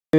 Sehat.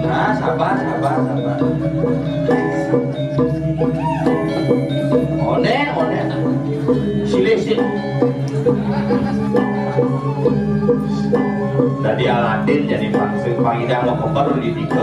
Nah, sabar. One. Silih. Dari Aladin jadi pangidang mau koper di tiga.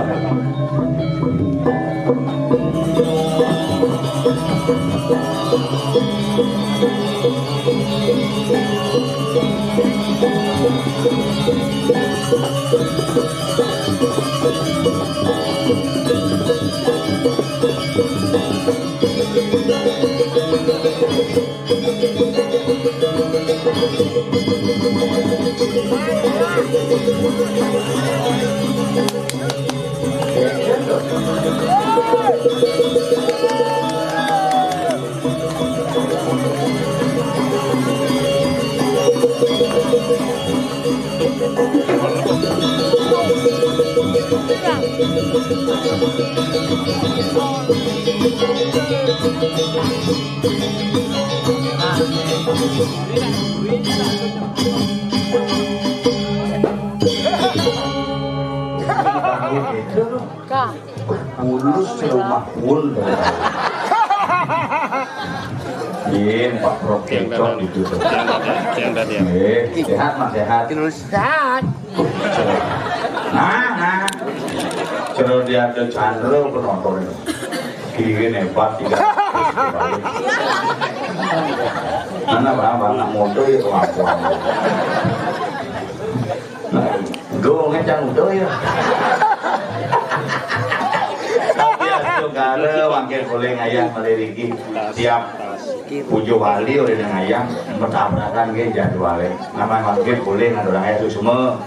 Kamu lulus serumah pun. Pak Proketong itu. Sehat mas sehat. Sehat. Nah. Kalau dia ada channel penonton itu. Kiri hebat tiga. Mana bang motor ya kemampuan. Gue ngecang motor ya. Kalau wakil boleh ngayang meleriki siap pujo wali oleh ngayang bertabrakan ke jadwalnya. Nama wakil boleh ngadorang ayah itu semua.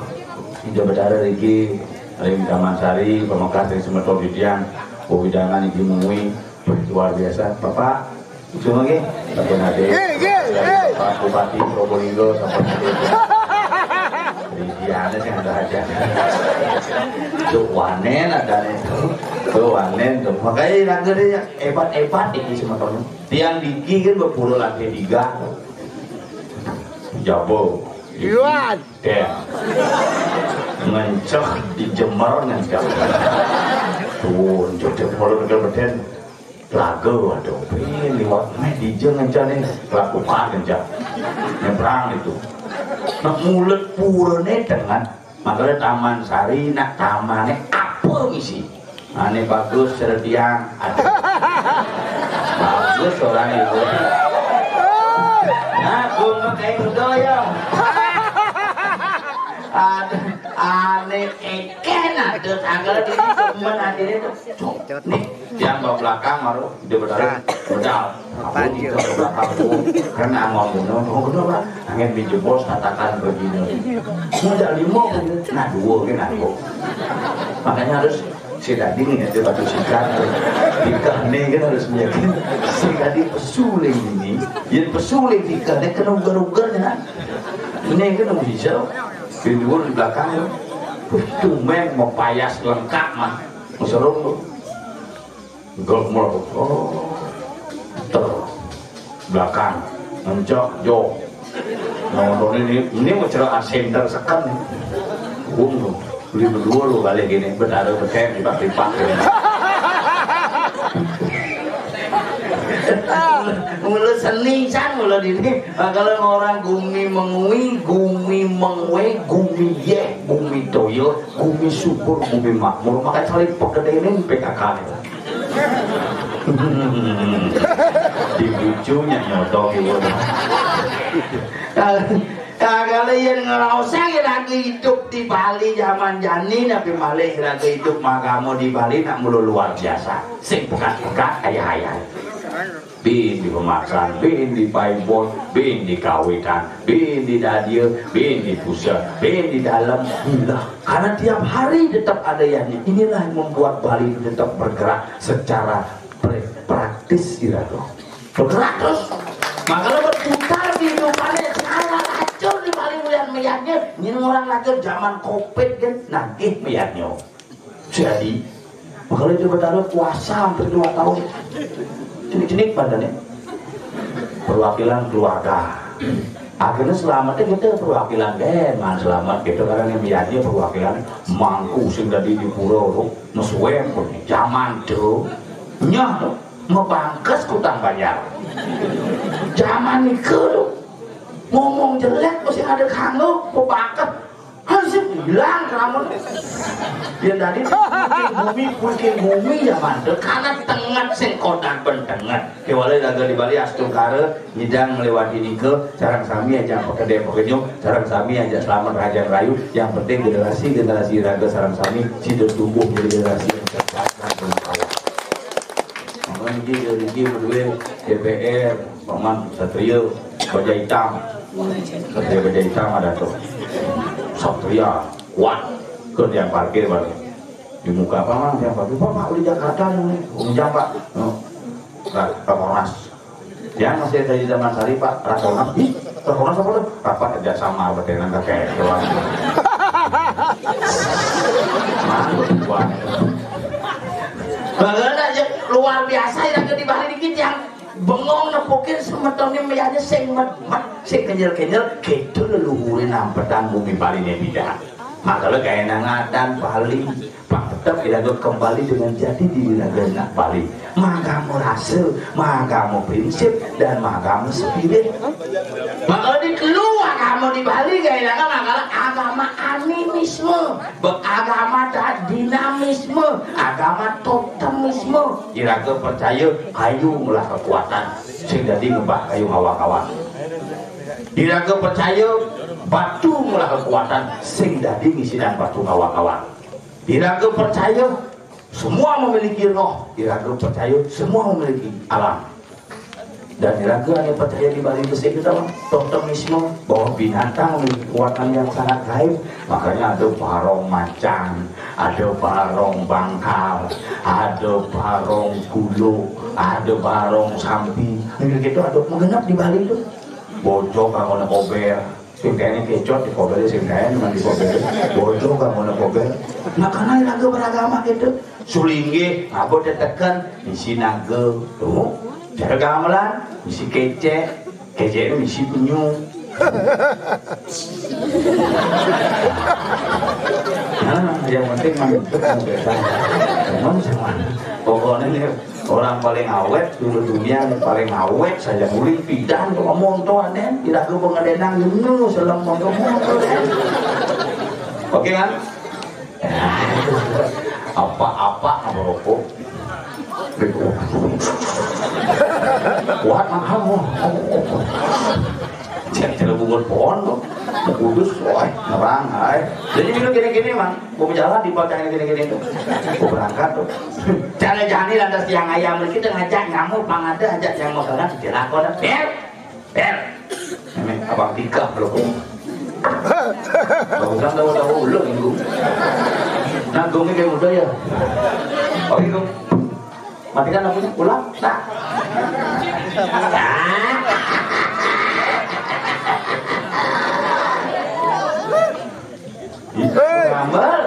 Hijau berdarah riki, Alim Damansari, pemekas dari Semeto Bidian, Widangan Iki Mungui, luar biasa. Bapak, cuma ke, Bapak Nade, Pak Bupati Probolinggo, ada sih ada aja. Tuh wanen ada nih. Tuh wanen tuh. Makanya langgar dia hebat ini semua tahun. Tiang diki kan berpuluh lagi tiga. Jabo. Iwan. Ya. Mencok di Jember ngencok. Tuh, jodoh kalau negara beden. Lagu aduh. Ini lewat di Jember ngencok nih. Lakukan ngencok. Nyebrang itu. Nak mulut purone dengan makanya Taman Sari nak tamannya apa misi aneh bagus serdiang ada bagus orang itu nah gue pakai doyong aneh eken ada tanggal di temen akhirnya tuh nih yang bawa belakang baru dia berdarah modal aku di belakang karena ngomong pak angin dijebos katakan begini modal 5 nah 2 kan aku makanya harus si dading itu batu sikat dikane kan harus meyakin si gading pesuling ini yang pesuling dikane kena ugar-ugarnya ini kan bisa video di belakang tumeng mau payas lengkap mah musuh tuh gol mulu belakang mencok jok nonton ini mau cerah center sekan nih beli berdua lu balik gini berada berkem di pak Mulu seni san mulu ini. Kalau orang gumi mengui, gumi mengwe, gumi ye, gumi toyo, gumi subur, gumi makmur. Maka saling pekedenin PKK. Di bujunya nyodok gitu. Kalian ngerasa lagi hidup di Bali zaman jani tapi malih lagi hidup magamu di Bali nak mulu luar biasa. Sing bukan ayah-ayah. Bin di pemaksaan, bin di paibon, bin di kawitan, bin di dadia, bin di pusat, bin di dalam gila. Karena tiap hari tetap ada yang inilah yang membuat Bali tetap bergerak secara praktis gitu. Bergerak terus. Makanya berputar di hidupannya salah acur di Bali melihat-melihatnya. Ini orang acur zaman Covid kan, nagih melihatnya. Jadi, makanya coba taruh puasa hampir 2 tahun. Jenik-jenik badannya. Perwakilan keluarga. Akhirnya selamatnya kita perwakilan man selamat gitu karena yang melihatnya perwakilan mangku sehingga di pulau mesuwe zaman tuh nyah ngebangkes kutang bayar. Zaman itu ngomong jelek masih ada kanggo pebangket hansip hilang kamu dia tadi bikin bumi ya mandek karena tengah sing kodak pendengar kewale laga di Bali astungkara hidang melewati nike sarang sami aja pekedai pekenyong sarang sami aja selamat raja rayu yang penting generasi raga sarang sami sido tumbuh menjadi generasi yang cerdas dan berkawan. Makanya dari berdua DPR Paman Satria Baja Hitam Baja Hitam ada tuh Satria kuat ke yang parkir balik di muka apa mang yang parkir Pak di Jakarta nih Pak Rakornas yang masih dari zaman Sari Pak Rakornas Rakornas apa tuh rapat kerjasama berkaitan kakek doang bagaimana aja luar biasa yang di Bali dikit yang bengong nepukin semetonnya meyanya sing met-met sing kenyel-kenyel gitu leluhurin nampetan bumi Bali ini bida maka lo kayak nangatan Bali Pak tetap tidak kembali dengan jati diri negara Bali magamu hasil magamu prinsip dan magamu spirit maka di keluar kamu di Bali kayak nangatan agama animisme agama dinamisme agama totemisme kira-kira percaya kayu mulah kekuatan sing jadi ngebah kayu kawan-kawan kira-kira percaya batu mulah kekuatan sing jadi ngisinan batu kawan-kawan kira-kira percaya semua memiliki roh kira-kira percaya semua memiliki alam dan kira-kira hanya percaya di Bali itu kita totemisme bahwa binatang memiliki kekuatan yang sangat gaib makanya ada barong macan ada barong bangkal ada barong gulu ada barong sampi gitu ada menggenap di Bali itu bojo kanggo kober sing kene kecot di kober sing kene nang di kober bojo kanggo kober makanya lagu beragama gitu sulingge ngabo tetekan di sinaga tuh cara gamelan misi kece itu misi penyu nah yang penting memang pokoknya nih orang paling awet dulu dunia paling awet saja murid pidan tuh ngomong tuh aneh tidak ke pengadenang dulu selang ngomong oke kan apa rokok kuat kamu jangan bungur pohon tuh kudus wah nerang jadi dulu gini-gini man mau berjalan di bawah gini-gini tuh mau berangkat tuh jangan lantas tiang ayam kita ngajak nyamuk pangada ajak yang mau jalan di lakon ber abang tiga belum bagusan tahu ulang itu nah gongnya kayak muda ya oke gong matikan lampunya ulang nah gambar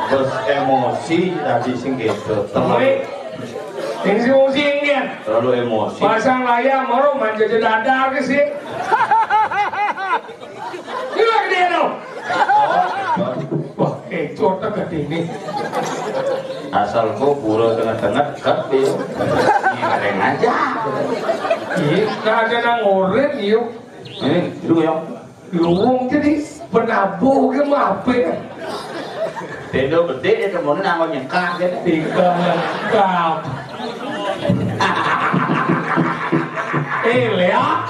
Terus emosi tadi sing gitu. Terlalu emosi ini. Terlalu emosi. Pasang layar mau manja dadar ke sih. Gila gede dong. Wah, cocok ke ini. Asal kau pura tengah-tengah tapi ngareng aja. Kita aja nang ngoret yuk. Ini dulu yang Luwung jadi penabuh ke mape. Tendo gede dia temuin nanggung nyengkak gitu. Tiga lengkap. Lihat.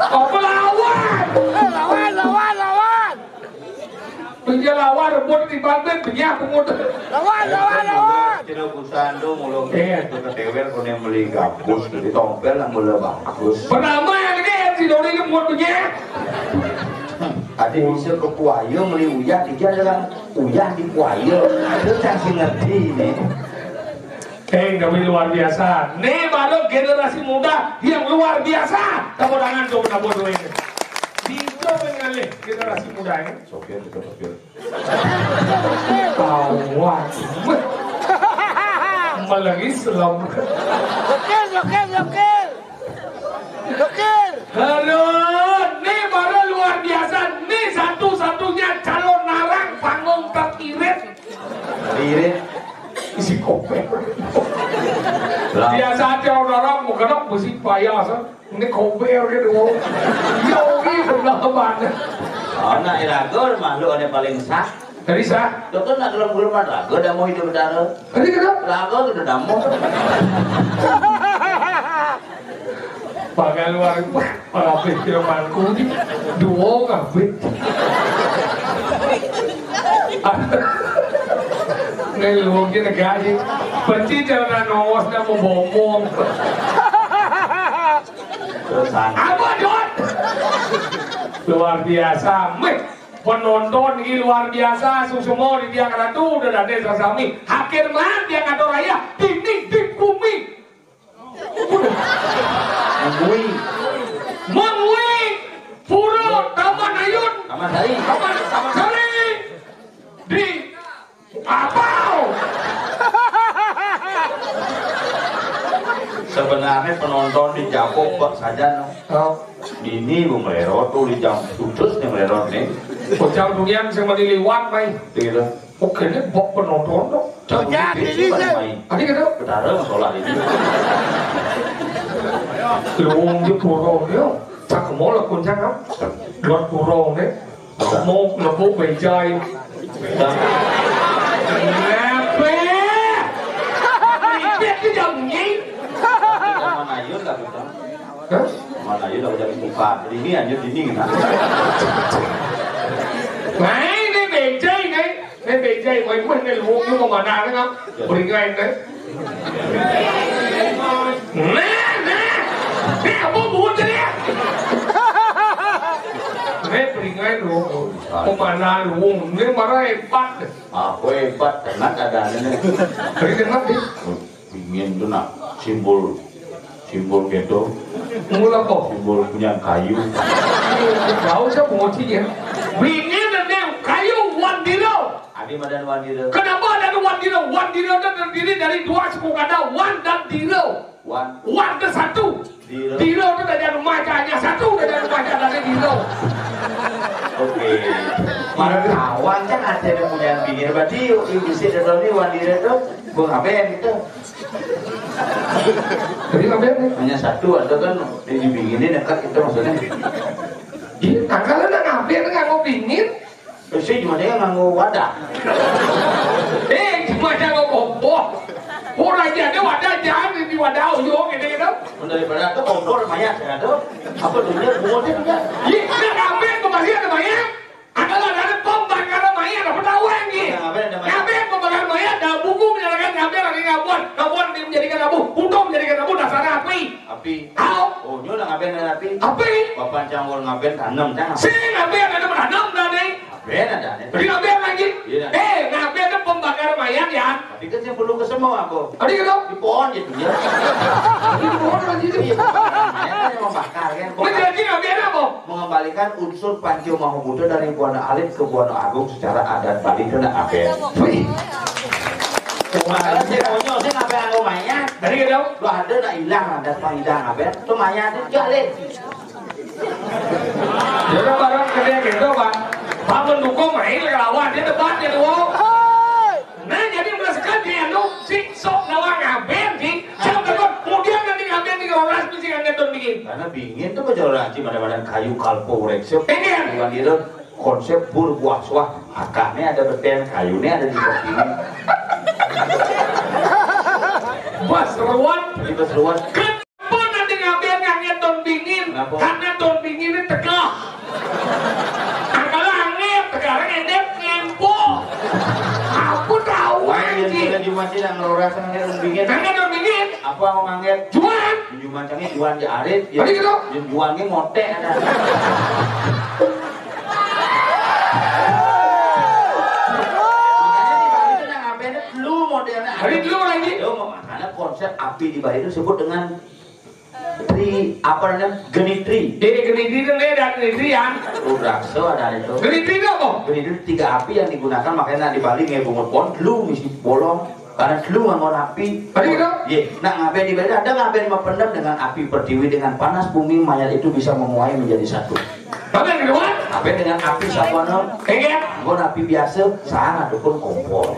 Apa lawan? Lawan. Penjelawan rebut di Banten banyak pemuda. Lawan. Tidak kusandu mulung itu ketewel kau yang beli gabus di tompel yang mulai bagus. Pertama yang ini si dori ini buat begini. Ade bisa ke puayo meli uyah dia dengan uyah di puayo. Itu cangsi ngerti nih. Kami luar biasa. Nih baru generasi muda yang luar biasa. Tepuk tangan untuk Nabo Dua ini. Bisa mengalih generasi muda ini. Sopir. Awas. Malang Islam. Dokter. Halo, nih baru luar biasa. Nih satu-satunya calon narang panggung teririt. Irit. Isi kopi. Biasa aja orang mau kenapa besi payah sah. Ini kopi gitu. Yogi benar banget. Anak irago makhluk ada paling sah. Dari sah. Dokter nak dalam gulungan rago dah mau hidup darah. Tadi kenapa? Rago sudah damu. Pakai luar ngapit firmanku ini dua ngapit. Ngeluh kita gaji. Benci jangan nongos dan mau bomong. Apa Dot? Luar biasa. Penonton ini luar biasa. Semua di tiang ratu udah ada sasami. Hakir man tiang ratu raya. Dinding di bumi. Mengui Pura Taman Ayun Taman Sari di Apau. sebenarnya penonton di Japo kok saja ini Bung Lero tuh di jam khusus nih Lero nih Bocah dunia yang meliliwat main gitu oke ini bok penonton dong Bocah ini tadi gitu benar sekolah ini luung di purong dia tak mau là con chắc lắm luật purong đấy mau là bố bày chơi biết cái dòng gì Taman Ayun lah kita Taman Ayun lah jadi buka ini aja ini kan này đây bày chơi này đây bày chơi mày quên cái luông nhưng mà nào đấy không bày ngay đấy nè bố buồn cho nè nè bày ngay luông không mà nào luông nếu mà nó bắt aku hebat karena ada ini bày cái mắt đi ingin tuh nak simbol gitu mula kok simbol punya kayu Gak usah motifnya. Bingin dan yang kayu Wandiro. Adi Madan Wandiro. Kenapa ada Wandiro? Wandiro itu terdiri dari dua suku kata Wan dan Diro. Wan itu satu. Diro itu dari rumah hanya satu dari rumah dari Diro. Oke. Mana kawan kan ada yang punya bingin. Berarti ibu si Doro ini Wandiro itu bung apa gitu. Jadi apa ini? Hanya satu ada kan di binginin dekat itu maksudnya. Iya, tanggalnya nggak ngapain nggak mau bingin? Terus cuma dia nganggo wadah. Cuma dia mau kompor. Orang jadi wadah jangan di wadah uyung gitu. Daripada itu kompor mayat ya tuh. Apa dunia buatnya punya? Iya, nggak ngapain kembali ada mayat. Ada pembakaran mayat, apa tahu lagi? Ngapain pembakaran mayat? Ada buku menyatakan ngapain lagi ngabuan menjadikan abu, utuh menjadikan abu dasarnya api. Api. Tahu? Oh, nyonya ngapain dengan api? Api. Bapak canggur ngapain tanam jangan. Si ngapain ada menanam nih? Ngapain ada nih? Jadi ngapain lagi? Iya. Ngapain itu pembakaran mayat ya? Tapi kan saya perlu ke semua aku. Ada gitu? Di pohon gitu ya. Di pohon lagi itu. Iya, mayat kan yang membakar kan. Menjadi ngapain apa? Mengembalikan unsur Pancio Mahabuddha dari Buana Alit ke Buana Agung secara adat Bali kena apa? Makanya saya konyol, saya ngapain aku mayat? Dari gitu? Lu ada nak hilang adat pangidah ngapain? Itu mayat itu jalin. Jadi barang kerja gitu pak. Pak mendukung main lawan dia debatnya tuh. Nah jadi merasakan dia lu si sok lawan ngapain sih? Siapa tuh? Kemudian nanti ngapain di orang mesti nggak bikin. Karena bingin tuh kejuaraan sih pada kayu kalpo reksep. Ini Bukan itu konsep buah swah. Akarnya ada beten, kayunya ada di sini. Bas ruan. Itu seruan. Kenapa nanti ngapain ngangin ton bingin? Karena ton bingin ini tegak. Angkala angin, sekarang endep ngempo. Aku tahu Yang anjing. sudah di masjid yang ngeloras ngangin ton bingin. Ngangin ton bingin. Apa mau ngangin? Juan. Juman canggih juan jarit. Tadi gitu. Juan ge mote ada. Hari dulu lagi. Makanya konsep api di Bali itu disebut dengan apa namanya genitri. Genitri itu ada genitrian. Rudraksa ada itu. Genitri itu apa? Genitri 3 api yang digunakan makanya di Bali nggak bungut pon, lu mesti bolong. Karena lu nggak api. Tadi gitu. Iya. Nah ngapain di Bali ada ngapain pendam dengan api pertiwi dengan panas bumi mayat itu bisa memuai menjadi satu. Apa yang kedua? Ngapain dengan api sapono? Enggak. Anggon api biasa sangat dukun kompor.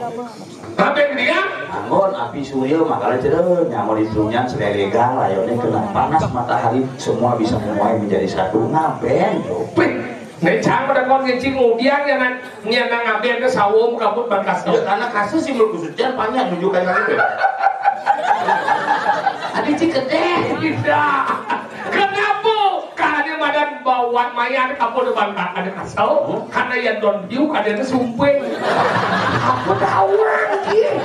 Apa yang ketiga? Anggon api surya makanya cerah nyamuk ditunyan selelega layonnya kena panas matahari semua bisa memuai menjadi satu. Ngapain tuh? Nih cang pada kon ngecing ngudian ya nang ngapain ke sawum kabut berkas. Ya, karena kasus sih menurut kusucian panjang nunjukkan lagi. Adi cikete. Tidak. Kenapa? Karena badan bawa mayat kapal depan ada kasau. Karena yang don view kadang itu sumpah. Aku tahu lagi.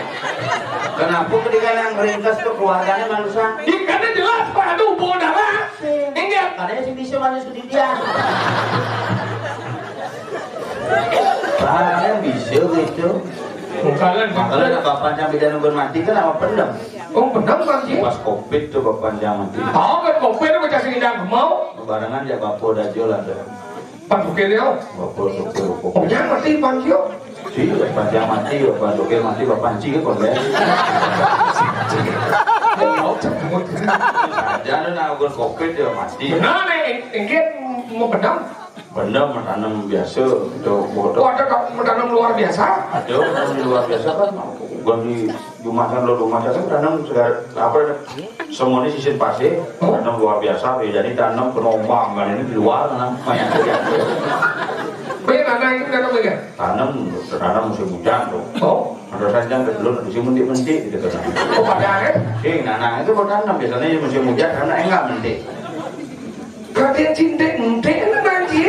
Kenapa ketika yang meringkas ke keluarganya manusia? Karena jelas Pak, aduh bodoh lah. Enggak. Karena si bisa manusia dia. Barangnya bisa gitu. Makanya bapaknya beda nungguin mati kan sama pendem. Oh pendem kan sih? Pas covid tuh bapaknya mati. Oh kan covid itu kasih hidang mau? Barengan ya bapak udah jualan tuh. Pas dokter dia? Bapak dokter. Oh jangan mati panjio. Si bapaknya mati, bapak dokter mati, bapak panci kan kon ya. Jangan nungguin covid dia mati. Benar nih, enggak mau pendem? Pendem menanam biasa itu bodoh. Oh ada menanam luar biasa? Ada menanam luar biasa kan. Bukan di Jumasan lo Jumasan kan tanam segala apa semuanya sisin pasir tanam luar biasa jadi tanam penombang kan ini di luar tanam banyak tanam itu tanam apa? Tanam musim hujan tuh. Oh ada saja belum musim mentik gitu kan. Oh pada nanang itu bertanam biasanya musim hujan karena enggak mentik. Kalian cinta mentik nanti.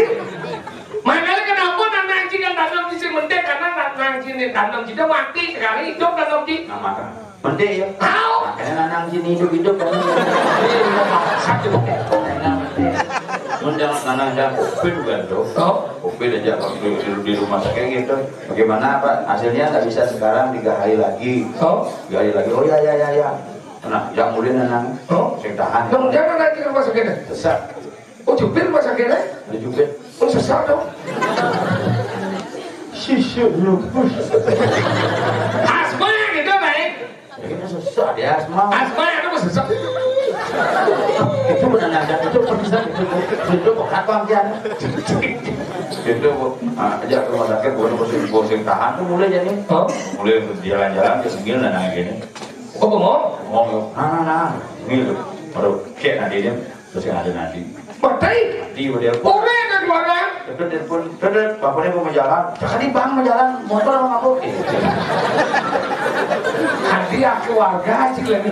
Makanya kenapa nanang cinta tanam di sini mentik karena nanang cinta tanam cinta mati sekali hidup tanam cinta. Nah maka mentik ya. Tahu? Makanya nanang sini hidup kan. Sakit mentik. Menjangan nanang ada covid kan tuh. Covid aja waktu di rumah sakit gitu. Bagaimana Pak hasilnya nggak bisa sekarang 3 hari lagi. 3 hari lagi. Oh ya. Nah yang mulia nanang. Saya tahan. Kemudian nanang ke rumah sakitnya. Sesak. Oh jubir rumah sakitnya? Jubir. Oh sesak dong. Sisir lupus. Asma gitu baik. Ini sesak dia asma. Asma itu sesak. Itu menandakan itu perpisahan itu katong kan. Itu aja ke rumah sakit bosen tahan tuh mulai jadi. Mulai jalan-jalan ke segil nanang gini. Oh bengong? Ngomong. Nah. Ini baru kayak nanti dia terus yang ada nanti. Batai? Di dia. Boleh kan keluarga? Telepon, bapaknya mau jalan. Jangan bang mau jalan, motor sama aku. Nanti keluarga sih lagi.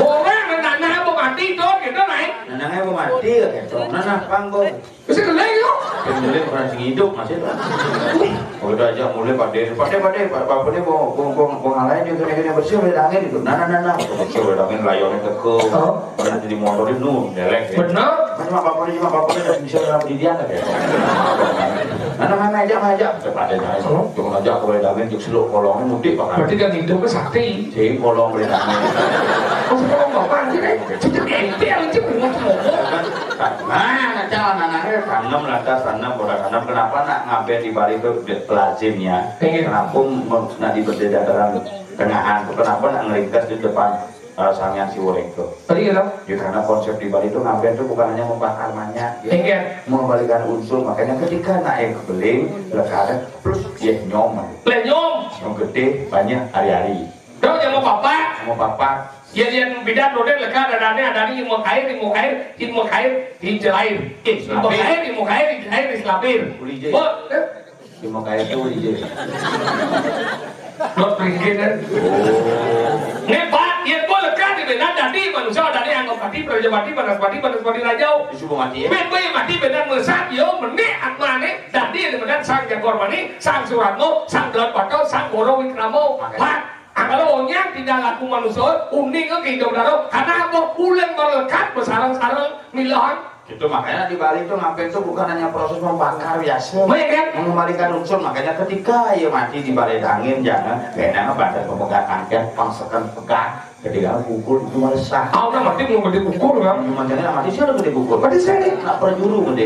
Boleh nanang mau mati tuh gitu naik. Nanangnya mau mati gitu. Nanang bang boy. Bisa keleng yuk. Mulai orang sing hidup masih. Udah aja mulai pada bapaknya mau ngalahin juga kena bersih udah angin itu. Nah. Bersih udah angin layarnya teko. Pernah jadi motorin nu, delek. Benar. Cuma bapaknya udah bisa dalam didian kan ya. Mana aja. Cepat aja. Cuma aja aku boleh daging juk seluk kolongnya mudik Pak. Berarti kan hidupnya sakti. Si kolong boleh daging. Oh sekolong bapak aja deh. Sudah ente aja ngomong. Nah, jangan anaknya tanam kenapa nak ngabe di Bali itu lazimnya. Kenapa nak di berdedakaran tengahan? Kenapa nak ngeringkas di depan Sanghyang Siwureng itu? Tadi gitu. Ya karena konsep di Bali itu ngaben itu bukan hanya membakar minyak, ya, mengembalikan unsur. Makanya ketika naik ke beling, lekar plus ya nyom gede banyak hari-hari. Dong yang mau papa. Ya dia bidan roda lekar ada ni mau kair hijrair. Mau kair selapir. Oh, mau kair tu hijau. Not ringkinan. Ngebat dia boleh lekar di benar tadi manusia ada yang ngopati prajapati banaspati rajau. Disuruh mati. Mati benar melesat yo menek atmane tadi benar sang Jagor Mani, sang Suratmo, sang Gelat Bakau, sang Goro Wikramo. Pak kalau onyak tidak laku manusia unik ke hidup daro karena apa ulen melekat bersarang-sarang milahan itu makanya di Bali itu ngapain itu bukan hanya proses membakar biasa mengembalikan unsur makanya ketika ya mati di balik angin jangan kayaknya badan pemegang angin pangsekan pegang ketika pukul itu malah sah mati mau gede pukul kan macamnya mati siapa gede pukul mati saya nih nak perjuru gede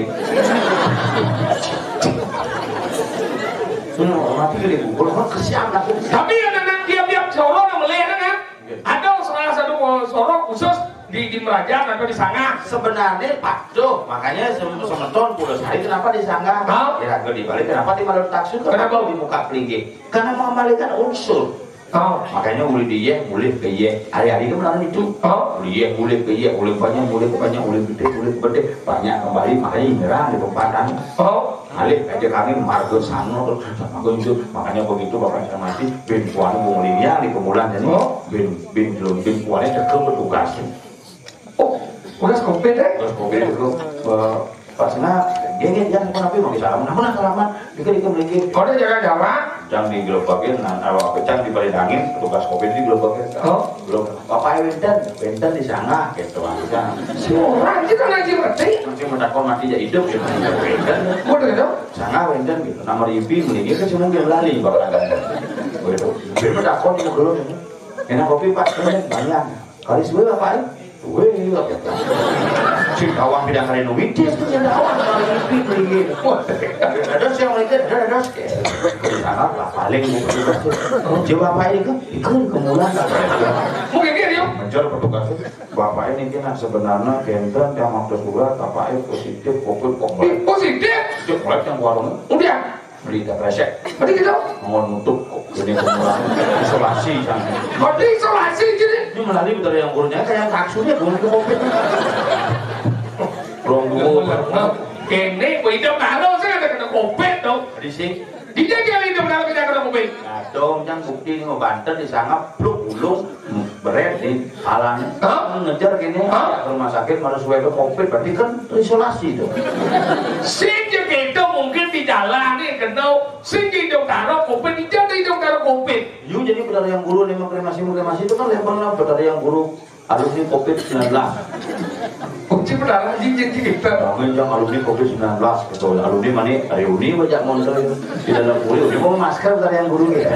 mati gede pukul kesian lah tapi anak tiap-tiap sorok yang melihat kan ada salah satu sorok khusus di Merajan atau di Sangah sebenarnya Pak Doh makanya semeton pulau sehari kenapa di Sangah kira-kira di Bali kenapa di Maluku Taksir kenapa di muka pelinggih karena mengembalikan unsur makanya mulai dia mulai ke ye hari-hari itu melalui itu mulai ke ye mulai banyak mulai gede banyak kembali makanya nyerang di tempatan alih aja kami margo sano terus makanya begitu bapak saya mati bin puan mulia di kemulan jadi bin puannya cekem bertugas udah kopet deh terus kopet itu pasnya gengit jangan tapi mau disalaman salaman dikit beli ada jaga-jaga jang di gelobakin awak pecah di balik angin petugas kopi di gelobakin belum bapak Wenten di sana gitu kan orang kita lagi mati masih mendakon mati jadi hidup gitu Wenten udah gitu sana Wenten gitu nama ribi mendingin kan cuma mungkin lali bakal ada begitu biar mendakon itu belum enak kopi pak banyak kali suwe bapak weh si awang tidak kali numitis tuh jadi awang kali ribi ada siang lagi ada sangat lah paling coba apa ini kan ikut kemulan mungkin dia mencar petugas bapak ini kan sebenarnya kenten yang waktu surat bapak positif covid positif coba yang warung udah beli tak resek berarti gitu mau nutup ini kemulan isolasi sana berarti isolasi jadi ini melalui dari yang gurunya kayak kaksunya bukan ke covid belum dulu kene hidup kalau saya ada kena covid dong di sini dia hidup kalau kita kena covid dong yang bukti ini mau Banten di sana bluk ulung beret di halannya ngejar gini rumah sakit harus web covid berarti kan isolasi dong sing itu mungkin di jalan nih kenal sing hidup taruh covid jadi hidup taruh covid yuk jadi benar yang guru nih kremasi itu kan levelnya benar yang guru alumni covid-19 kunci benar jinjing kita yang alumni covid-19 gitu alumni mana reuni banyak monster di dalam kuliah dia mau masker dari yang guru ya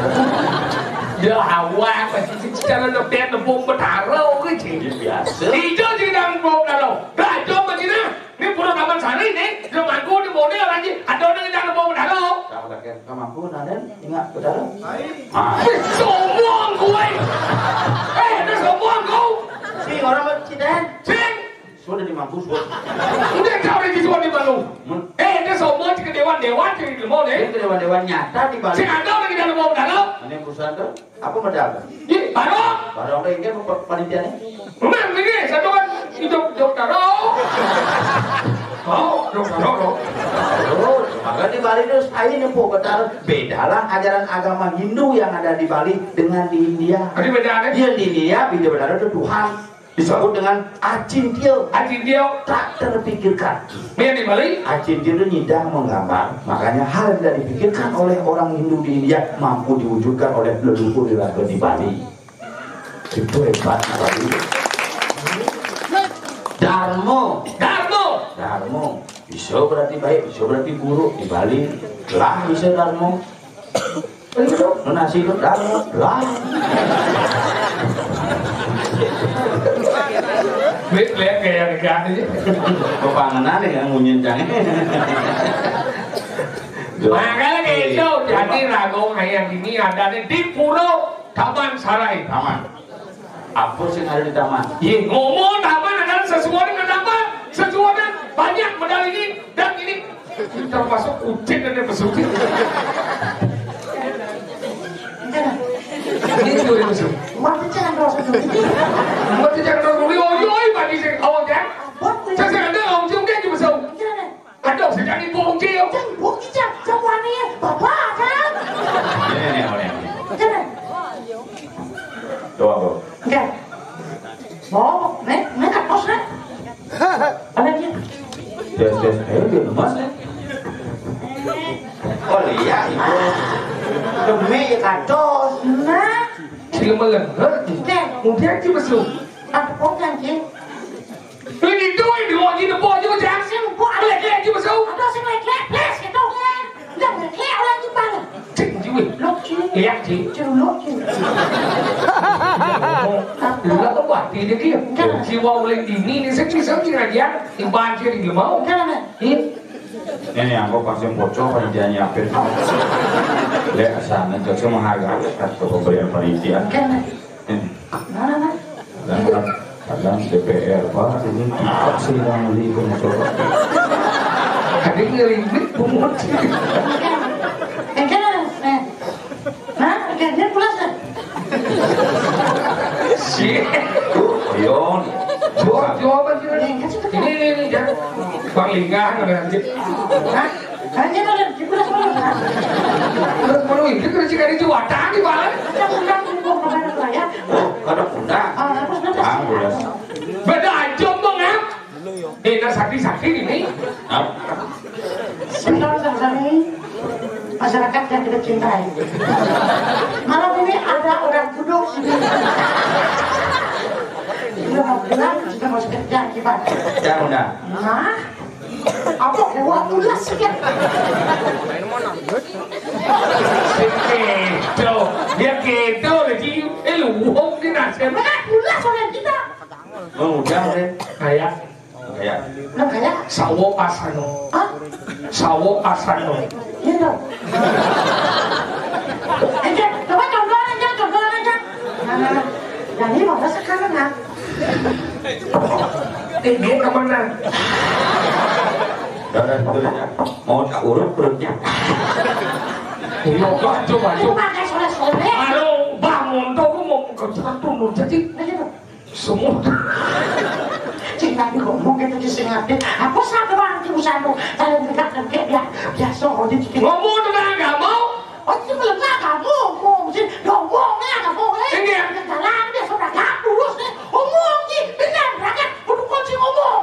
ya awak secara dokter nebung bertaruh gitu biasa hijau jadi dalam bom taruh gajah begini ini pura taman sari nih rumahku di model lagi ada orang yang dalam bom taruh kamu mampu naden ingat bertaruh sombong gue itu sombong kau si orang berciden sing sudah dimampu sudah udah kau lagi sudah di Bandung itu sombong ke dewan ke ilmu nih ke dewan nyata di Bali sing ada lagi dalam bom taruh ini perusahaan tuh apa medal ih barong barang ini panitianya memang ini satu kan hidup taruh taruh maka di Bali itu saya nempuh betul beda lah ajaran agama Hindu yang ada di Bali dengan di India ada bedanya dia di India beda benar itu Tuhan disebut dengan Acintio tak terpikirkan yang di Bali Acintio itu nyidang menggambar makanya hal yang tidak dipikirkan oleh orang Hindu di India mampu diwujudkan oleh leluhur di Bali itu hebat Bali Darmo bisa berarti baik, bisa berarti buruk di Bali lah bisa Darmo nasi itu Darmo lah lihat kayak negara aja kepanganan yang ngunyincang makanya gitu jadi ragu kayak gini ada di Pulau Taman Sarai apa sih yang ada di taman? Iya, ngomong taman adalah sesuatu yang dapat sesuatu banyak modal ini dan ini termasuk kucing dan pesuki. Ini juga pesuki. Mati jangan rasa dulu. Mati jangan rasa dulu. Oi, bagi sih awak kan? Saya ada awak juga juga pesuki. Ada saya jadi bohong dia. Bohong dia, jawabannya bapak kan? Ini orang. Jangan. Doa bro. Enggak. Mau, nek katos nek. Ada dia. Tes, dia lemas nek. Oh iya, ibu. Demi katos. Nah. Si melen. Kemudian dia masuk. Apa pokoknya sih? Ini doi dua ini boh juga jangan sih boh lek dia masuk. Ada sih lek plus gitu kan. Jangan lek orang di mana? Cik jiwe. Lok sih. Lihat sih. Curu lok sih. Lah có quả thì kia. Chỉ vào lên thì ni sẽ chỉ sớm như này nhá. Thì ban kia thì mau. Kan Ini yang kau kasih bocor panitianya akhir. Lihat sana, jadi menghargai atau pemberian panitia. kan. Mana? Kadang DPR Pak ini kita sedang melihat mencoba. Ada ngelimit pungut. Kan. Nah, kan dia pulas. Si. Yon. Coba ini jangan bang linggang nanti. Hah? Kan dia kan pulas mana? Terus mau itu kerja kali itu wadah di bawah. Kan mau kemana tuh ya? Kada pundak. Terus nanti. Boleh. Beda aja bang ya. Nah sakti ini. Sebentar ini masyarakat yang kita cintai. Malam ini ada orang duduk sini. Sudah mau pulang, sudah mau kerja gimana? Jangan dah. Nah, apa lewat pulas sih kan? Keto, dia keto lagi. Lu di nasi. Mereka pulas orang kita. Mengundang deh. Kayak Nah kayak, sawo pasano. ah, Sawo pasano. gitu. Coba contoh aja. Nah, yang ini mana sekarang nah? Ini kemana? Dah ya. Mau tak urut perutnya. Coba. Itu pakai sore-sore. Kalau bangun tuh aku mau kerja turun jadi Nah gitu. semua. Cina di ngomong gitu di Singapura. Aku satu orang di usahamu. Kalian tidak kerja ya. Biasa orang di sini. Ngomong tuh nggak mau. Oh itu belum ngomong sih. Ngomongnya ngomong Ini. Jalan dia sudah gak lulus nih. Ngomong sih. Benar rakyat. Udah kunci ngomong.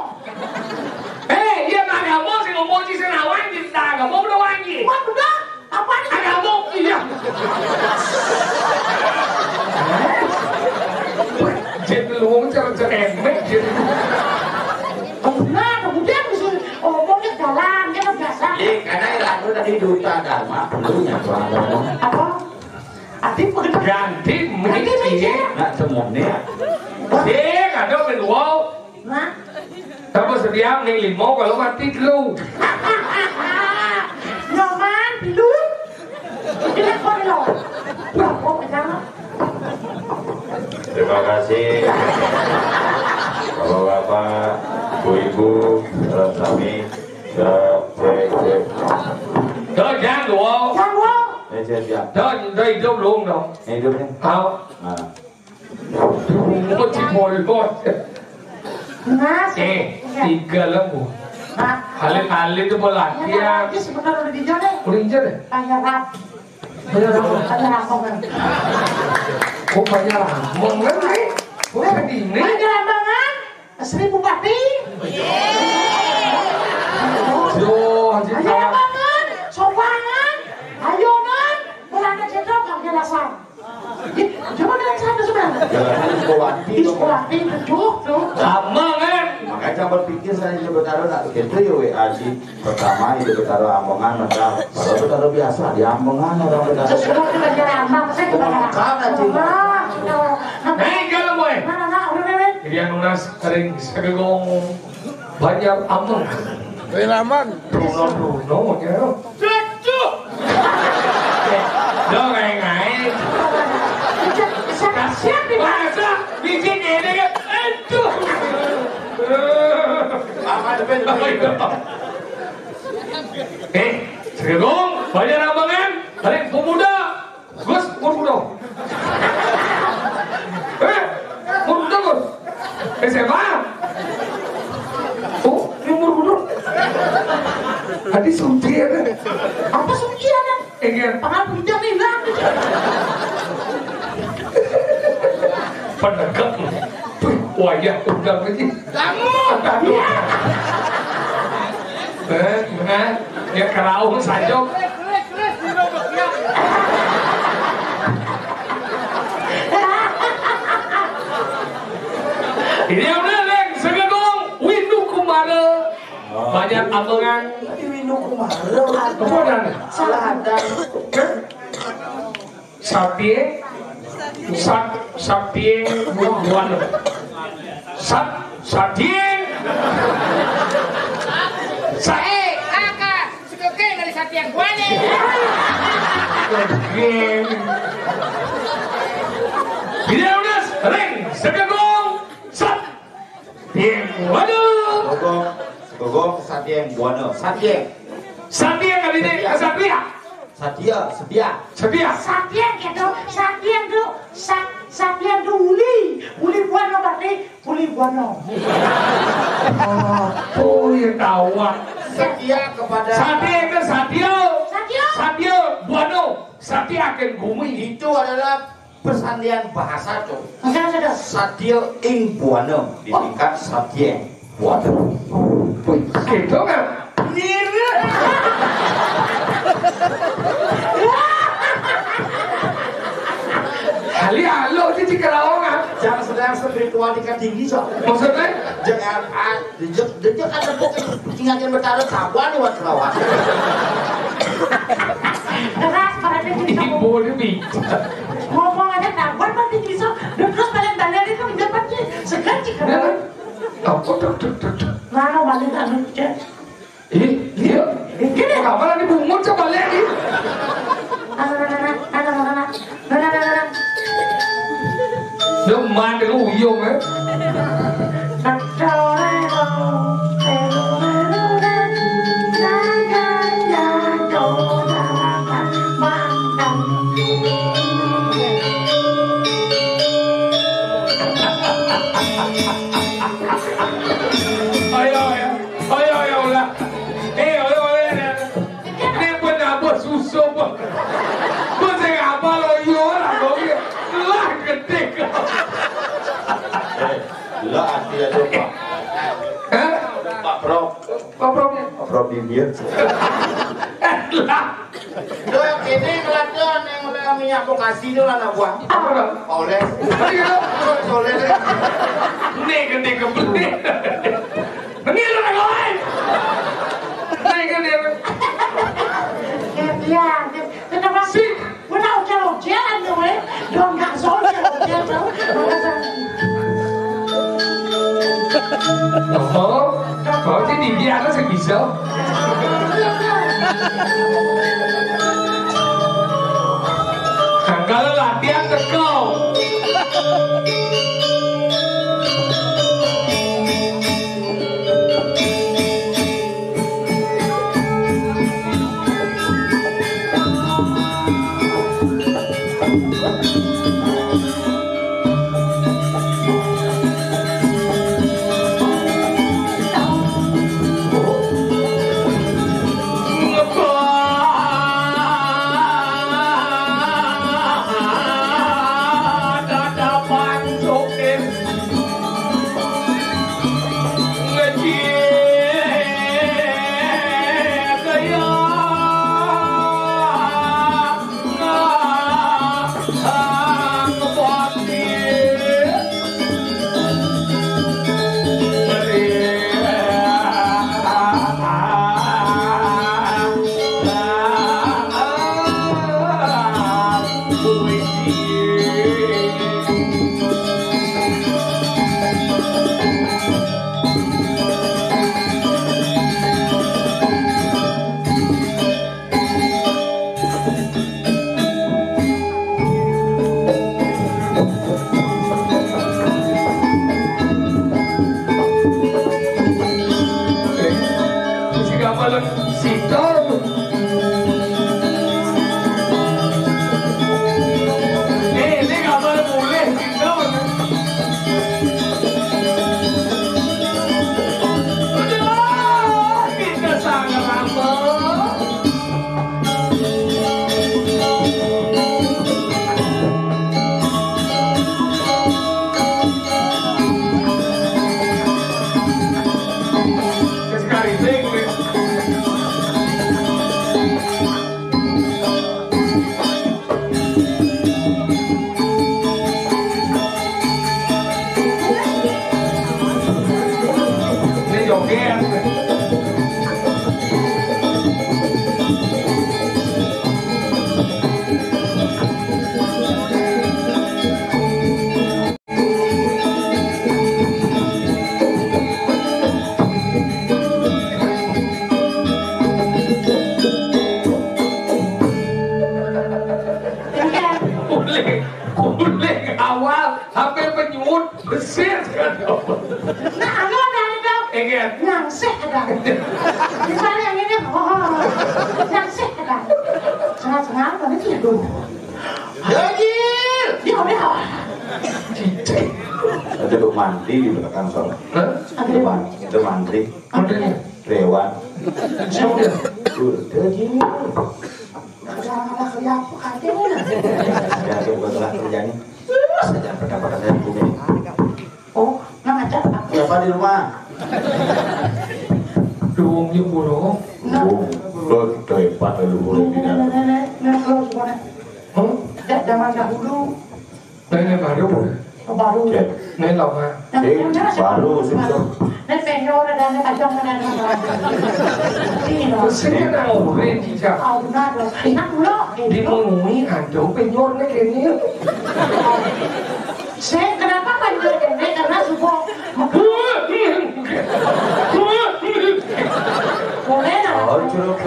Iya nggak mau sih ngomong sih senawan kita nggak mau udah wangi. Wah udah. Apa nih? Nggak mau iya. Jadi lu ngomong cara emek jadi. Nah kemudian bisa ngomongnya jalan. Dia kan biasa. Karena itu tadi duta dharma perlunya tuan. Apa? Adik begitu. Ganti meja. Nak semuanya. Ada menwau. Nah. Tapi setiap nih limau kalau mati lu. Nyoman dulu. Ini kok lo. Kok bersama? Terima kasih Bapak-bapak, Ibu-ibu, kami cek. Đó dán đủ không? Chào không? Đây chưa chưa? Đây đâu luôn đâu. Đây đúng nhé. Không. Có chỉ ngồi thôi. Nah, Tiga lembu. Halil itu bola dia. Ini sebentar udah dijauh deh. Udah injak deh. Tanya rap. Tanya rampong kan. Kok banyak ramong kan nih? Kok ini? Tanya rambangan. 1000 bati. Yo, anjir. Tanya rambangan. Sopangan. Ayonan. Mulanya cendok gak jelasan. Coba dengan sana sebenarnya. Jalannya di sekolah. Di betul tuh. Ramong kan? Makanya saya berpikir saya itu bertaruh nak gitu ya WA sih. Pertama itu bertaruh Ambengan macam. Kalau bertaruh biasa di Ambengan orang bertaruh. Sesuatu kita jarambang. Saya juga Hei, kalau boy. Mana, udah. Jadi yang nunas sering segegong banyak among. Ramang. Bruno ya. Cecuk. Đó ngày Siap di mana? masa bikin ini kan itu. Apa depan Segegong banyak rambangan. Balik pemuda. Gus, pemuda. Pemuda Gus. SMA. Oh, umur muda. Tadi suci ya kan? Apa suciannya? Ingin Pangan bidang hilang. penegak. Wah ya, undang lagi. Kamu. Nah, ya keraung saja. Dia udah leng segedong Windu Kumara. Banyak abangan. Tadi Windu Kumara. Apa dan? Salah ada. Sapie buan. Sapie. Kakak, suka kayak dari Satya Guane. Dia udah ring segedong sat. Waduh. Gogong Satya Buana. Satya Kali ini Satya. Satya itu uli buano berarti uli buano. Oh ya tawa. Setia kepada Satya ke Satya Buano. Satya akan bumi. itu adalah persandian bahasa tuh. Sudah. Satya ing Buana ditingkat Satya Buana. Gitu kan? Kali halo di Cikaraongan. Jangan sedang spiritual tingkat tinggi so. Maksudnya? Jangan dia ada bukan tinggalkan bertaruh sabuan buat lawan. Keras pada tinggi. Ibu ini bicara. Ngomong aja tabuan berarti bisa. Terus tanya itu dapatnya segan Cikaraongan. Tuh. Lalu balik anu cek. Iya. Gini kapan nih bungut coba lihat nih. Deman dengan uyung ya. Ayo lah. Ini benar buat susu buat. Buat saya apa lo yo lah kau ni. Lah gede kau. Lah arti itu Pak. Pak Pro bibir. Lah. Lo yang ini kelihatan yang oleh minyak lokasi itu lah nak buat. Apa dah? Oleh. Oleh. Ni gede kebeli. Ni lo nak kawan. Ni gede. Ya, kenapa sih? Udah jalan tuh, dong nggak soalnya jalan. Oh, jadi dia ada sebisa. Kalau latihan tekau. besit kan. Nah, anu ada dong. Ingat. Nyangsek ada. Misalnya yang ini, nyangsek ada. Setengah-setengah apa nih ya dulu. Jajil. Ya udah. Cicek. Ada duk mantri di belakang soal. Ada mantri. Mantrinya. Lewat. Siapa dia? Jajil. Ada kerja apa katanya? Ya, kebetulan kerja nih. Saja pendapatan dari bumi. Oh, nggak ada. Siapa di rumah? Duung yung burung. Lo kita hebat lu boleh di dalam. Nenek lo semua. Zaman dahulu. Nenek baru. Baru. Nenek lama. Baru sudah. Nenek penyor ada nenek kacang nenek. Saya nak orang dijak. Oh, nado. Enak lo. Di mengumumi ada penyor nek ini. Saya kenapa penyor ini? Karena subuh. Boleh lah.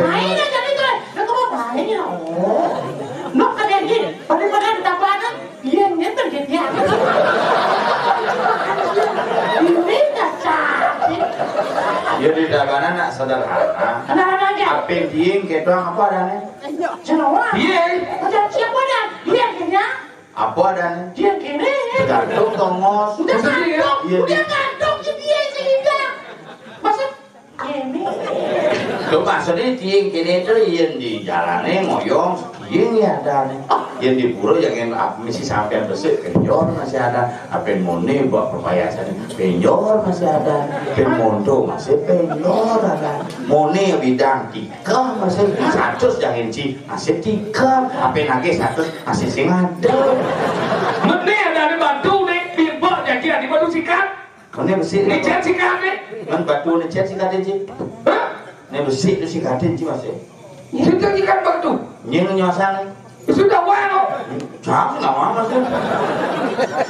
Main aja nih tuh. Lo kok main ya? Oh. Nok ada lagi. Pada ditapakan. Iya, nyetir gitu ya. Ini nggak cantik. Ya di daganan nak sederhana. Kenapa aja? Apa diem ketong apa adanya? Cenawar. Iya. Macam siapa dah? Dia kena. Apa adanya? Dia kena. Gantung tongos. Udah kantung. Iya, Udah kantung si dia sehingga. Masa ini? Lo maksudnya tiang kini itu yang di jalannya ngoyong, tiang ya ada nih. Yang di pura jangan misi sampai bersih, penjor masih ada. Apa moni buat perpayasan, penjor masih ada. Penmondo masih penjor ada. Moni bidang tiga masih satu jangan ci masih tiga. Apa lagi satu masih sing ada. Mene ada di batu nih, bimbok jadi di batu sikat. Ini besi. Ini cat sikat nih. Kan batu ini cat sikatin ci. Ini besi itu sikatin ci masih. Sudah sikat batu. Nyeng nyosan. Sudah wano. Jangan nggak mau masih.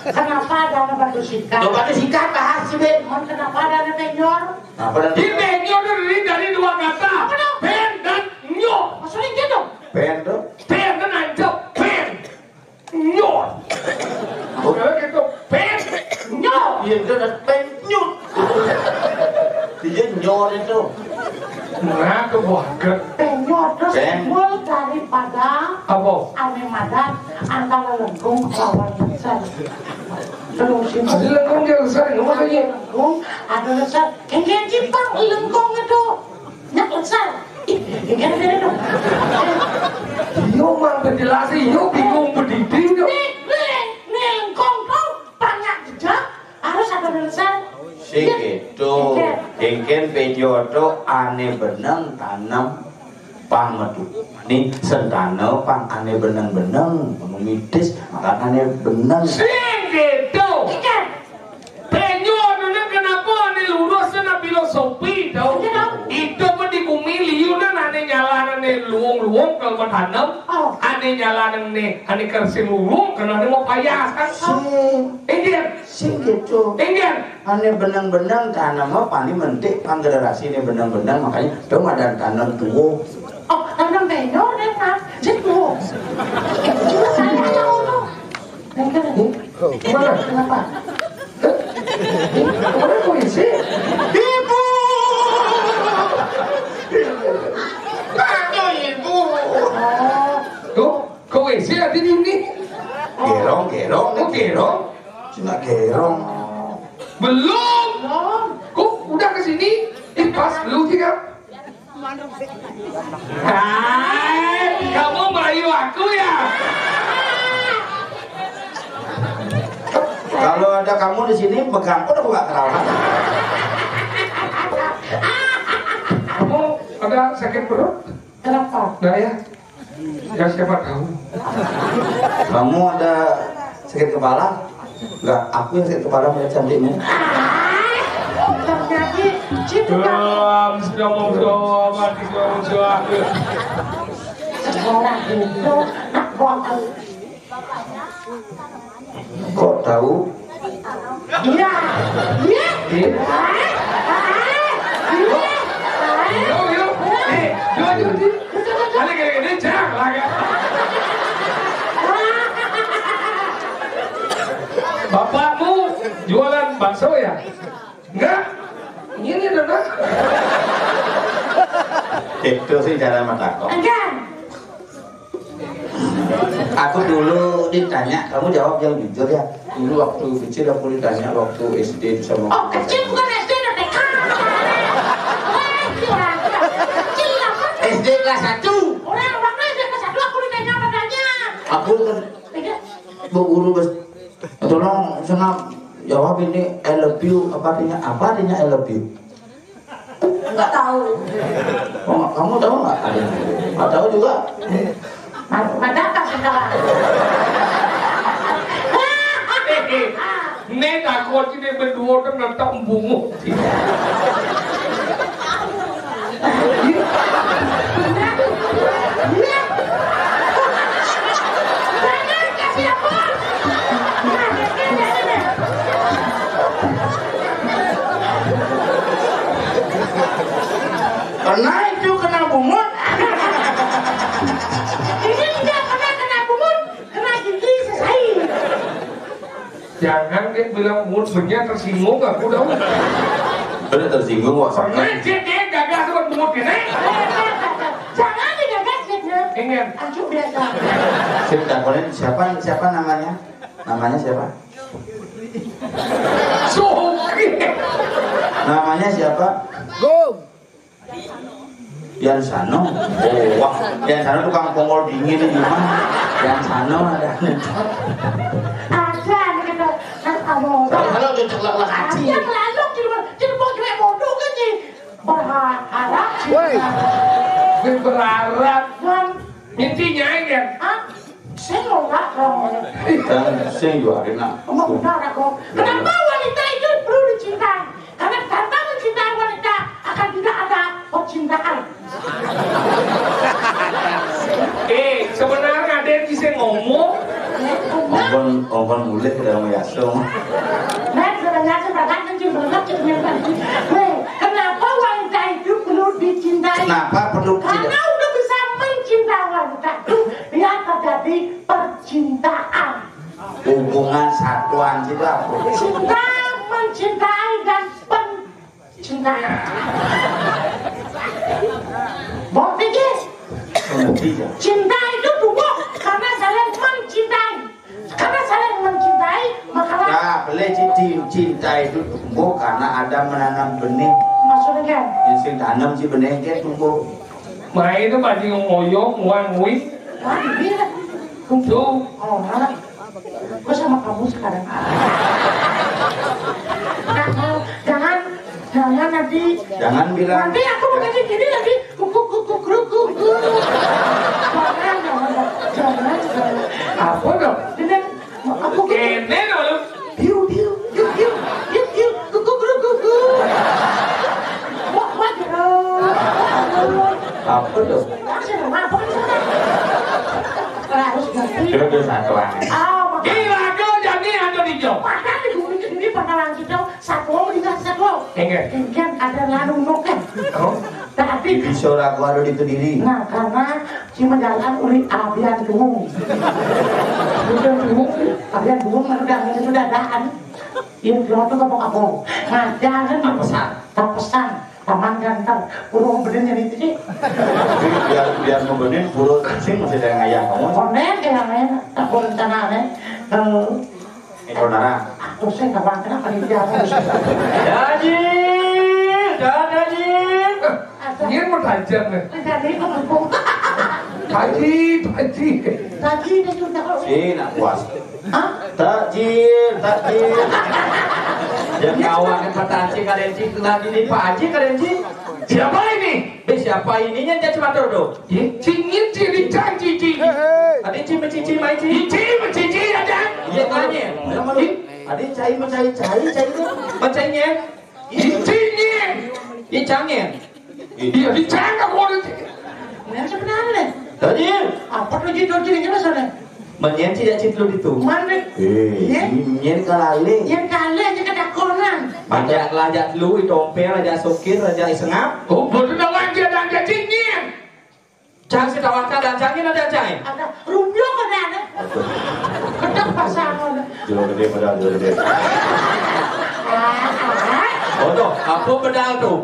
Kenapa ada batu sikat? Lo batu sikat bahas sih Ben. Kenapa ada penyor? Apa dan Di penyor dari dua kata. Pen dan nyo. Maksudnya gitu? Ben tuh? Pen dan anjok. Pen. Nyo. Kalau gitu pen. Nyo. Iya itu ada ben nyut. Dia nyor itu. Nah, kebuahan. Penyor terus Ben. mul daripada Apa? ane madat antara lengkung lawan lesar. Terus ini. Ada lengkung dia besar, nggak mau tanya. Lengkung ada lesar. Kengen cipang lengkung itu. Nyak lesar. Kengen ada itu. Yo mang penjelasan, yo bingung pendidik. Nih lengkung tuh banyak jejak. Harus ada lesar. Si itu, ingin pejoto ane benang tanam pang metu. Ini sentano pang ane benang-benang menumidis maka ane benang. Sing gitu. Ikan. Penyor nuna kenapa ane lurus na filosofi tau? Itu pun dikumili yun na ane nyala ane luong-luong kalau bertanam. Ane nyala ane kersi luong karena ane mau payas kan? Indian. Si gitu. Indian. Ane benang-benang tanam apa ane mentik pang generasi ini benang-benang makanya dong ada tanam tua. Oh, tanam penyor deh nak. Situ. Cuma saya tahu. Mana? Kenapa? Mana kau isi? Ibu! Aduh ibu! Tuh, kau isi ada di sini. Gerong, Oh, gerong. cina gerong. Belum. Belum. Kok udah ke sini? Pas lu juga. Hai, kamu merayu aku ya? Kalau ada kamu di sini pegang pun aku gak kerawat. Kamu ada sakit perut? Kenapa? Enggak ya? Ya siapa tahu. Kamu ada sakit kepala? Enggak, aku yang sakit kepala melihat cantiknya. Terjadi situ kan. Sudah mati sudah. Sekolah itu nak buang. Kok tahu? Iya. Iya. Yuk. Kali gini jangan lagi. Bapakmu jualan bakso ya? Enggak. Ini adalah. Itu sih cara mata kok. Enggak. Aku dulu ditanya, kamu jawab yang jujur ya. Dulu waktu kecil aku ditanya waktu SD sama. Oh kecil bukan SD dan TK. Kecil apa? SD kelas 1. Orang waktu SD kelas 1 aku ditanya apa tanya? Aku kan Bu guru bos, tolong senang jawab ini I love you apa artinya I love you? Enggak tahu. Oh, kamu tahu nggak? Nggak tahu juga. Mana tak sekarang? Nek aku ini berdua kan nonton bungu. Karena itu kena bungut. Ini tidak pernah kena bungut, kena gigi selesai. Jangan dia bilang mulutnya tersinggung aku dong. Bener tersinggung wah. Pernah dia gagal dengan bungut ini. Jangan digagas gitu. Ingin. Aku biasa. Siapa namanya? Namanya siapa? Soki. Namanya siapa? Yansano. Oh, wah. Yansano tukang pongol dingin ini mah. Yansano ada. Ada gitu. Kalau Kalau cocok lakaci. yang lalu jadi mau kayak bodoh kan sih. Berharap. Berharap. Dan Intinya ingin. saya nggak dong. Dan saya juga ada. Mau benar aku. Kenapa wanita itu perlu dicintai? Karena tanpa mencintai wanita akan tidak ada percintaan. Sebenarnya ada yang bisa ngomong. Ongkon mulai ke dalam yaso. Nah, sebenarnya sebenarnya kan kenapa wanita itu perlu dicintai? Kenapa perlu Karena udah bisa mencintai wanita itu biar terjadi percintaan. hubungan satuan itu apa? Cinta, mencintai dan pencintaan. Mau pikir? Cinta itu tumbuh karena saling mencintai. Karena saling mencintai, maka Ya, boleh cinta itu tumbuh karena ada menanam benih. maksudnya kan? Yang sing tanam si benih itu tumbuh. Main itu bagi ngoyong, nguang-nguing. Wah, dia Tuh. oh, mana? Gue sama kamu sekarang. Jangan nanti. Jangan bilang. Nanti aku mau kasih gini nanti kuku. Jangan. Apa dong? Dengan aku Kene dong. Diu, kuku. Apa tuh? Harus ngerti. Itu satuan. Gila kau jadi ada di jauh. Maka di bumi ini pernah kita satu dengan satu. Enggak. Kan ada lalu noken. Tapi Bisa aku ada di diri. nah karena si menjalan uli abian dungung. Udah dungung, abian dungung sudah dadahan. Ini dua tuh kapok. Nah jangan tapesan, taman gantar, burung bedennya itu sih. Biar membenih burung sing masih ada ngayah kamu. Konen kayak men, tak berencana Itu nara. aku saya kapan kenapa dia harus. Jadi. Dia mau tajam nih. Jadi kamu Haji. tadi dia sudah kalau. Nak puas. Hah? Takjil. Yang ngawakin patansi karenci lagi di Pak Haji karenci. Siapa ini? Siapa ininya dia cuma dodo. Cingin ciri cici. Ada cici mai Cici ada. Iya tanya. Ada cai itu. Macamnya. Cingin. Icangnya. Iya dicangka boleh. Yang sebenarnya. Takjil. Apa tuh jadi sana? Menyen tidak citlu itu. Mana? Ini kalau ini. Yang kali aja kena konan. Raja raja lu itompe raja sokir raja isengap. Oh betul lawan dia dan dia cingin. Cang si tawaka dan cangin ada cai. Ada rumblong ada. Kedek pasangan. Jual gede padahal jual gede. Oh tuh, apa pedal tuh?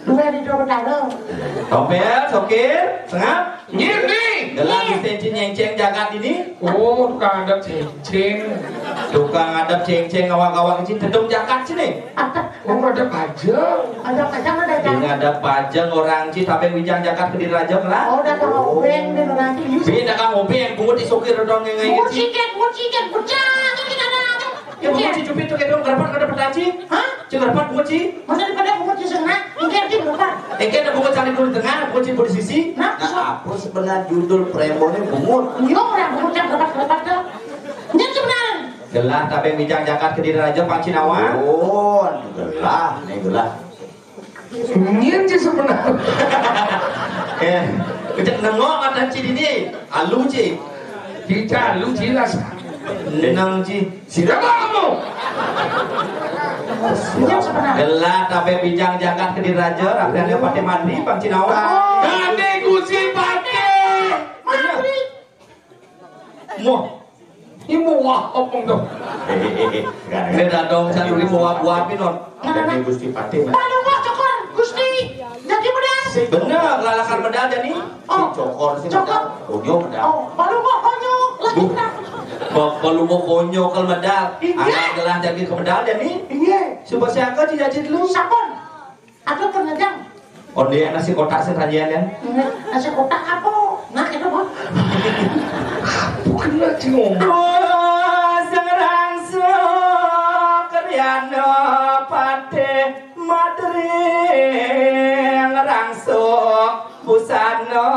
Lu yang dicoba taruh. Tompel, sokir, tengah. Ini. Gelang cincin nyengceng jagat ini. Oh, tukang ada cincin. Tukang adab ceng-ceng awak-awak kecil tedung jagat sini. Oh, ada pajang. Ada pajang ada Ini jang. ada pajang orang cik tapi wijang jagat ke diri raja lah. Oh, udah kalau obeng deh nanti. Beda kang obeng, bungut disokir dong ngengai cik. Mucikan, bocah, ini ada. Ya bungut cik cupit tuh kayak dong gerapan kada pernah cik. Hah? Cik gerapan bungut cik. Mana daripada bungut di sana? Mungkin di berapa? Ada bungut cari di tengah, bungut cik di sisi. Nah, Nah, apa sebenarnya judul premonnya bungut? iya orang bungut yang berapa tuh? Ini sebenarnya. Gelah tapi wijang jagat ke diri raja Pancinawa. Oh, nih gelah. Ini sih sebenarnya. Kecek nengok ada cik ini. Alu cik. Kita lu jelas. Nenang cik. Siapa kamu? Ini sebenarnya. Gelah tapi wijang jagat ke diri raja. Rakyatnya Pati Mandi Pancinawa. Gade gusi pate. Mari. Muh. Ibu wah opong dong. Beda dong saya dulu buah-buah pinon. Jadi Gusti Pati. Palu kok cokor, Gusti. Jadi benar. Bener, lalakan medal jadi. Oh, Cokor sih cokor. Konyo medal. Oh, palu kok konyo. Lagi benar. Kalau mau konyo ke medal, Iya. anak gelah jadi ke medal jadi. Iya. Coba siapa sih jadi dulu? Sabun. Aku penegang. Oh dia nasi kotak serajian ya. Nasi kotak apa? Nah, itu apa? Bukan lagi ngomong. Oh, serang karyano pate madri ngerangso busano